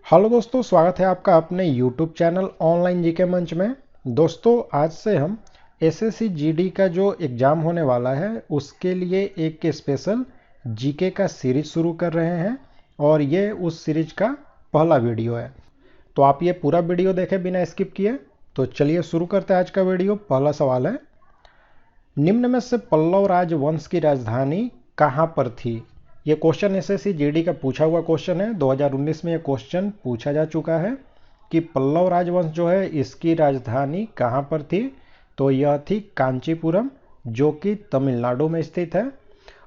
Hello दोस्तों, स्वागत है आपका अपने YouTube चैनल ऑनलाइन जीके मंच में। दोस्तों, आज से हम एसएससी जीडी का जो एग्ज़ाम होने वाला है उसके लिए एक स्पेशल जीके का सीरीज शुरू कर रहे हैं और ये उस सीरीज का पहला वीडियो है। तो आप ये पूरा वीडियो देखें बिना स्किप किए। तो चलिए शुरू करते हैं आज का वीडियो। पहला सवाल है, निम्न में से पल्लव राजवंश की राजधानी कहाँ पर थी? ये क्वेश्चन एसएससी जीडी का पूछा हुआ क्वेश्चन है। 2019 में ये क्वेश्चन पूछा जा चुका है कि पल्लव राजवंश जो है इसकी राजधानी कहाँ पर थी। तो यह थी कांचीपुरम, जो कि तमिलनाडु में स्थित है।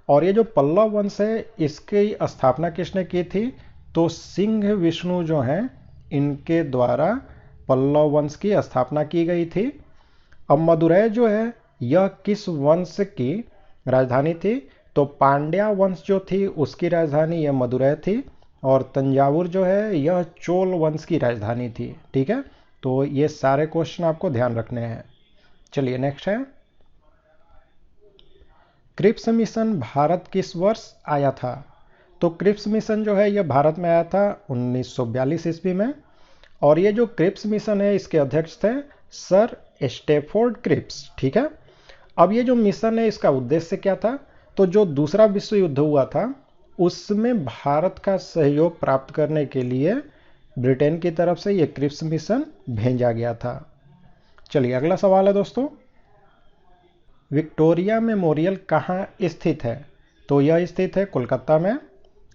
और ये जो पल्लव वंश है इसकी स्थापना किसने की थी? तो सिंह विष्णु जो हैं इनके द्वारा पल्लव वंश की स्थापना की गई थी। अब मदुरै जो है यह किस वंश की राजधानी थी? तो पांड्या वंश जो थी उसकी राजधानी यह मदुरै थी। और तंजावुर जो है यह चोल वंश की राजधानी थी। ठीक है, तो ये सारे क्वेश्चन आपको ध्यान रखने हैं। चलिए नेक्स्ट है, क्रिप्स मिशन भारत किस वर्ष आया था? तो क्रिप्स मिशन जो है यह भारत में आया था 1942 ईस्वी में। और ये जो क्रिप्स मिशन है इसके अध्यक्ष थे सर स्टेफोर्ड क्रिप्स। ठीक है, अब ये जो मिशन है इसका उद्देश्य क्या था? तो जो दूसरा विश्व युद्ध हुआ था उसमें भारत का सहयोग प्राप्त करने के लिए ब्रिटेन की तरफ से ये क्रिप्स मिशन भेजा गया था। चलिए अगला सवाल है दोस्तों, विक्टोरिया मेमोरियल कहाँ स्थित है? तो यह स्थित है कोलकाता में।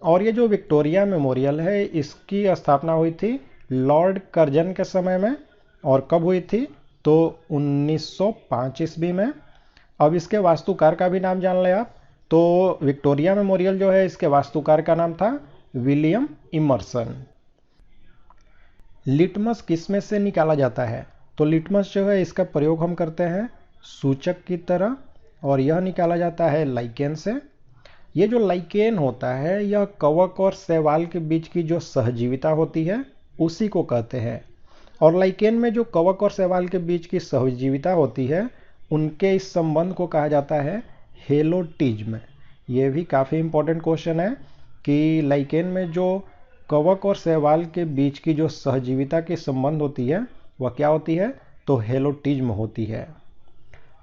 और ये जो विक्टोरिया मेमोरियल है इसकी स्थापना हुई थी लॉर्ड कर्जन के समय में। और कब हुई थी? तो 1905 ईस्वी में। अब इसके वास्तुकार का भी नाम जान लें आप। तो विक्टोरिया मेमोरियल जो है इसके वास्तुकार का नाम था विलियम इमर्सन। लिटमस किस में से निकाला जाता है? तो लिटमस जो है इसका प्रयोग हम करते हैं सूचक की तरह, और यह निकाला जाता है लाइकेन से। ये जो लाइकेन होता है यह कवक और शैवाल के बीच की जो सहजीविता होती है उसी को कहते हैं। और लाइकेन में जो कवक और शैवाल के बीच की सहजीविता होती है उनके इस संबंध को कहा जाता है हेलोटिज्म। ये भी काफ़ी इंपॉर्टेंट क्वेश्चन है कि लाइकेन में जो कवक और शैवाल के बीच की जो सहजीविता की संबंध होती है वह क्या होती है? तो हेलोटिज्म होती है।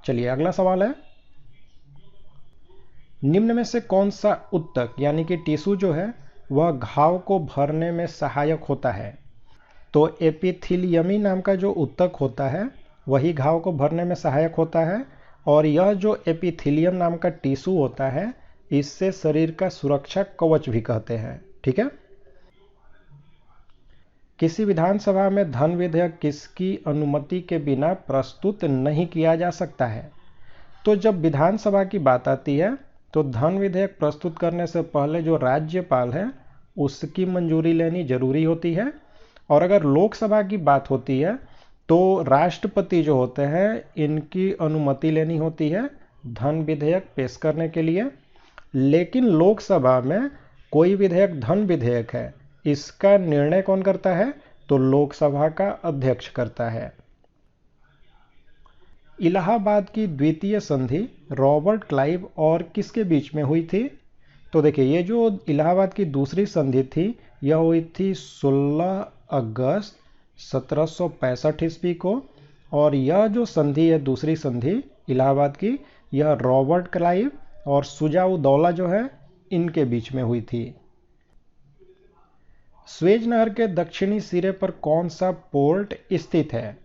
चलिए अगला सवाल है, निम्न में से कौन सा उत्तक यानी कि टिश्यू जो है वह घाव को भरने में सहायक होता है? तो एपिथीलियमी नाम का जो उत्तक होता है वही घाव को भरने में सहायक होता है। और यह जो एपिथीलियम नाम का टिश्यू होता है इससे शरीर का सुरक्षा कवच भी कहते हैं। ठीक है, किसी विधानसभा में धन विधेयक किसकी अनुमति के बिना प्रस्तुत नहीं किया जा सकता है? तो जब विधानसभा की बात आती है तो धन विधेयक प्रस्तुत करने से पहले जो राज्यपाल है उसकी मंजूरी लेनी जरूरी होती है। और अगर लोकसभा की बात होती है तो राष्ट्रपति जो होते हैं इनकी अनुमति लेनी होती है धन विधेयक पेश करने के लिए। लेकिन लोकसभा में कोई विधेयक धन विधेयक है इसका निर्णय कौन करता है? तो लोकसभा का अध्यक्ष करता है। इलाहाबाद की द्वितीय संधि रॉबर्ट क्लाइव और किसके बीच में हुई थी? तो देखिए, ये जो इलाहाबाद की दूसरी संधि थी यह हुई थी 16 अगस्त 1765 ईस्वी को। और यह जो संधि है दूसरी संधि इलाहाबाद की, यह रॉबर्ट क्लाइव और सुजा-उद-दौला जो है इनके बीच में हुई थी। स्वेज नहर के दक्षिणी सिरे पर कौन सा पोर्ट स्थित है?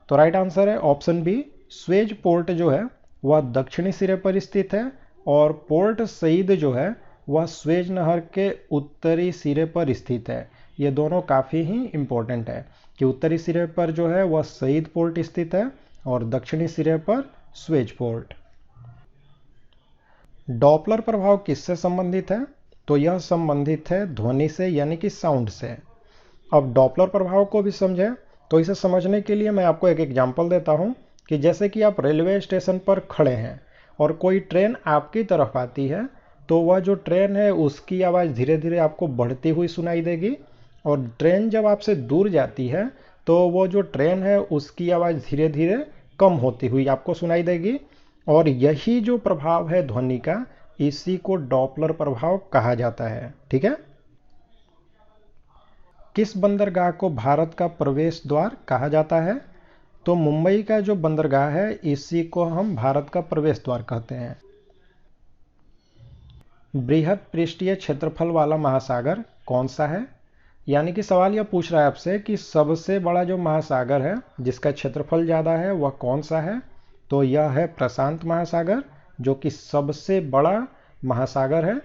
तो राइट आंसर है ऑप्शन बी, स्वेज पोर्ट जो है वह दक्षिणी सिरे पर स्थित है। और पोर्ट सईद जो है वह स्वेज नहर के उत्तरी सिरे पर स्थित है। ये दोनों काफ़ी ही इम्पोर्टेंट है कि उत्तरी सिरे पर जो है वह सईद पोर्ट स्थित है और दक्षिणी सिरे पर स्वेज पोर्ट। डॉपलर प्रभाव किससे संबंधित है? तो यह संबंधित है ध्वनि से यानी कि साउंड से। अब डॉपलर प्रभाव को भी समझें तो इसे समझने के लिए मैं आपको एक एग्जांपल देता हूं कि जैसे कि आप रेलवे स्टेशन पर खड़े हैं और कोई ट्रेन आपकी तरफ आती है तो वह जो ट्रेन है उसकी आवाज़ धीरे धीरे आपको बढ़ती हुई सुनाई देगी। और ट्रेन जब आपसे दूर जाती है तो वो जो ट्रेन है उसकी आवाज़ धीरे धीरे कम होती हुई आपको सुनाई देगी। और यही जो प्रभाव है ध्वनि का इसी को डॉपलर प्रभाव कहा जाता है। ठीक है, किस बंदरगाह को भारत का प्रवेश द्वार कहा जाता है? तो मुंबई का जो बंदरगाह है इसी को हम भारत का प्रवेश द्वार कहते हैं। बृहद पृष्ठीय क्षेत्रफल वाला महासागर कौन सा है? यानी कि सवाल यह पूछ रहा है आपसे कि सबसे बड़ा जो महासागर है जिसका क्षेत्रफल ज़्यादा है वह कौन सा है? तो यह है प्रशांत महासागर, जो कि सबसे बड़ा महासागर है।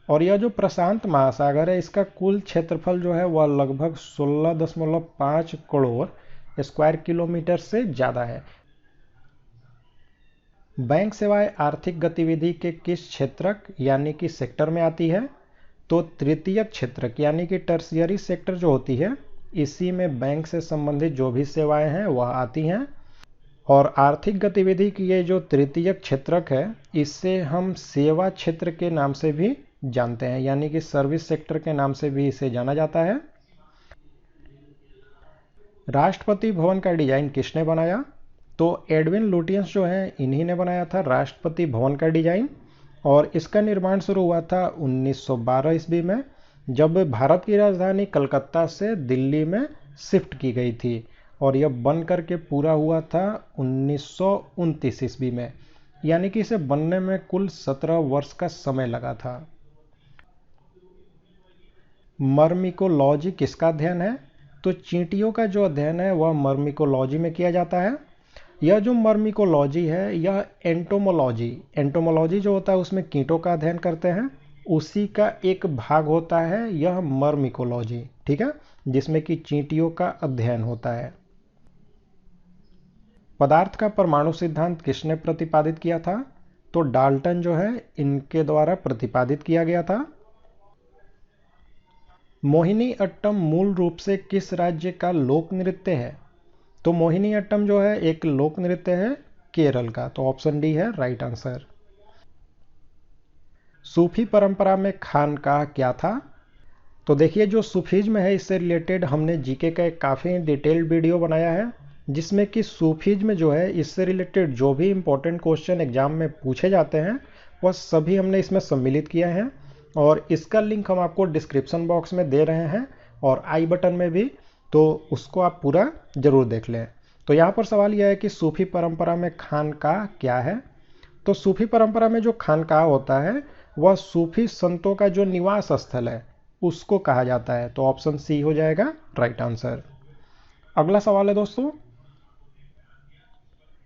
और यह जो प्रशांत महासागर है इसका कुल क्षेत्रफल जो है वह लगभग 16.5 करोड़ स्क्वायर किलोमीटर से ज़्यादा है। बैंक सेवाएं आर्थिक गतिविधि के किस क्षेत्रक यानी कि सेक्टर में आती है? तो तृतीयक क्षेत्रक यानी कि टर्शियरी सेक्टर जो होती है इसी में बैंक से संबंधित जो भी सेवाएं हैं वह आती हैं। और आर्थिक गतिविधि की ये जो तृतीयक क्षेत्रक है इससे हम सेवा क्षेत्र के नाम से भी जानते हैं, यानी कि सर्विस सेक्टर के नाम से भी इसे जाना जाता है। राष्ट्रपति भवन का डिजाइन किसने बनाया? तो एडविन लुटियंस जो है इन्हीं ने बनाया था राष्ट्रपति भवन का डिजाइन। और इसका निर्माण शुरू हुआ था 1912 ईस्वी में, जब भारत की राजधानी कलकत्ता से दिल्ली में शिफ्ट की गई थी। और यह बन करके पूरा हुआ था 1929 ईस्वी में, यानी कि इसे बनने में कुल 17 वर्ष का समय लगा था। मर्मिकोलॉजी किसका अध्ययन है? तो चींटियों का जो अध्ययन है वह मर्मिकोलॉजी में किया जाता है। यह जो मर्मिकोलॉजी है यह एंटोमोलॉजी जो होता है उसमें कीटों का अध्ययन करते हैं, उसी का एक भाग होता है यह मर्मिकोलॉजी, ठीक है, जिसमें कि चींटियों का अध्ययन होता है। पदार्थ का परमाणु सिद्धांत किसने प्रतिपादित किया था? तो डाल्टन जो है इनके द्वारा प्रतिपादित किया गया था। मोहिनी अट्टम मूल रूप से किस राज्य का लोक नृत्य है? तो मोहिनी अट्टम जो है एक लोक नृत्य है केरल का, तो ऑप्शन डी है राइट आंसर। सूफी परंपरा में खानकाह क्या था? तो देखिए जो सूफीज्म है इससे रिलेटेड हमने जीके का एक काफ़ी डिटेल्ड वीडियो बनाया है, जिसमें कि सूफीज्म जो है इससे रिलेटेड जो भी इंपॉर्टेंट क्वेश्चन एग्जाम में पूछे जाते हैं वह सभी हमने इसमें सम्मिलित किया है। और इसका लिंक हम आपको डिस्क्रिप्शन बॉक्स में दे रहे हैं और आई बटन में भी, तो उसको आप पूरा जरूर देख लें। तो यहाँ पर सवाल यह है कि सूफी परंपरा में खानकाह क्या है? तो सूफी परंपरा में जो खानकाह होता है वह सूफी संतों का जो निवास स्थल है उसको कहा जाता है, तो ऑप्शन सी हो जाएगा राइट आंसर। अगला सवाल है दोस्तों,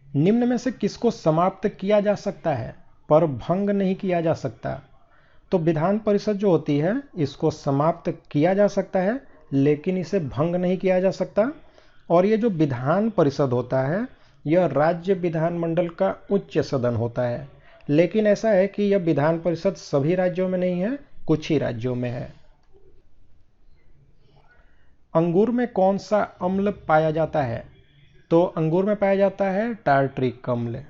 निम्न में से किसको समाप्त किया जा सकता है पर भंग नहीं किया जा सकता? तो विधान परिषद जो होती है इसको समाप्त किया जा सकता है लेकिन इसे भंग नहीं किया जा सकता। और ये जो विधान परिषद होता है यह राज्य विधानमंडल का उच्च सदन होता है, लेकिन ऐसा है कि यह विधान परिषद सभी राज्यों में नहीं है, कुछ ही राज्यों में है। अंगूर में कौन सा अम्ल पाया जाता है? तो अंगूर में पाया जाता है टार्ट्रिक अम्ल।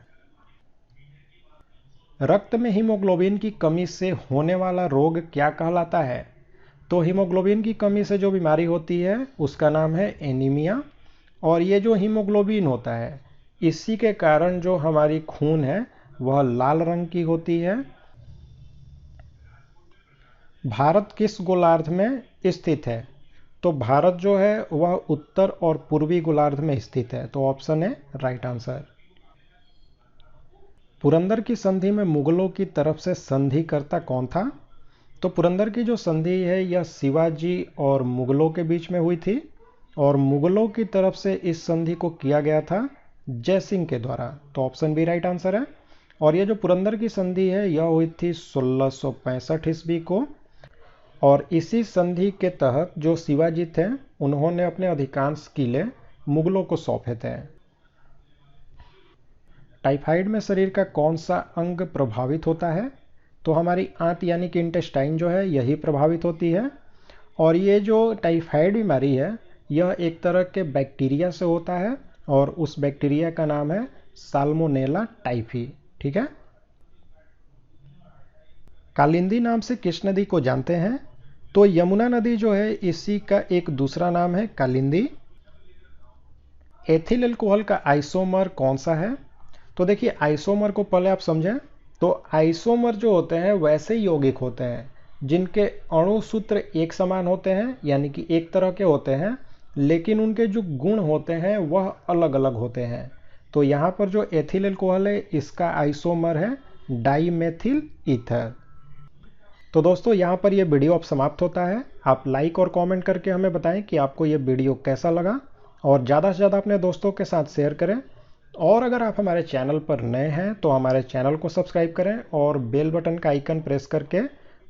रक्त में हीमोग्लोबिन की कमी से होने वाला रोग क्या कहलाता है? तो हीमोग्लोबिन की कमी से जो बीमारी होती है उसका नाम है एनीमिया। और ये जो हीमोग्लोबिन होता है इसी के कारण जो हमारी खून है वह लाल रंग की होती है। भारत किस गोलार्ध में स्थित है? तो भारत जो है वह उत्तर और पूर्वी गोलार्ध में स्थित है, तो ऑप्शन है राइट आंसर। पुरंदर की संधि में मुगलों की तरफ से संधिकर्ता कौन था? तो पुरंदर की जो संधि है यह शिवाजी और मुगलों के बीच में हुई थी, और मुगलों की तरफ से इस संधि को किया गया था जय सिंह के द्वारा, तो ऑप्शन बी राइट आंसर है। और ये जो पुरंदर की संधि है यह हुई थी 1665 ईस्वी को, और इसी संधि के तहत जो शिवाजी थे उन्होंने अपने अधिकांश किले मुगलों को सौंपे थे। टाइफाइड में शरीर का कौन सा अंग प्रभावित होता है? तो हमारी आंत यानी कि इंटेस्टाइन जो है यही प्रभावित होती है। और ये जो टाइफाइड बीमारी है यह एक तरह के बैक्टीरिया से होता है, और उस बैक्टीरिया का नाम है साल्मोनेला टाइफी, ठीक है। कालिंदी नाम से किस नदी को जानते हैं? तो यमुना नदी जो है इसी का एक दूसरा नाम है कालिंदी। एथिल अल्कोहल का आइसोमर कौन सा है? तो देखिए आइसोमर को पहले आप समझें, तो आइसोमर जो होते हैं वैसे यौगिक होते हैं जिनके अणु सूत्र एक समान होते हैं, यानी कि एक तरह के होते हैं, लेकिन उनके जो गुण होते हैं वह अलग अलग होते हैं। तो यहाँ पर जो एथिल अल्कोहल है इसका आइसोमर है डाईमेथिल ईथर। तो दोस्तों यहाँ पर यह वीडियो अब समाप्त होता है। आप लाइक और कमेंट करके हमें बताएं कि आपको यह वीडियो कैसा लगा, और ज़्यादा से ज़्यादा अपने दोस्तों के साथ शेयर करें। और अगर आप हमारे चैनल पर नए हैं तो हमारे चैनल को सब्सक्राइब करें और बेल बटन का आइकन प्रेस करके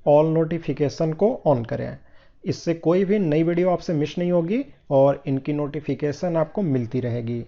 ऑल नोटिफिकेशन को ऑन करें। इससे कोई भी नई वीडियो आपसे मिस नहीं होगी और इनकी नोटिफिकेशन आपको मिलती रहेगी।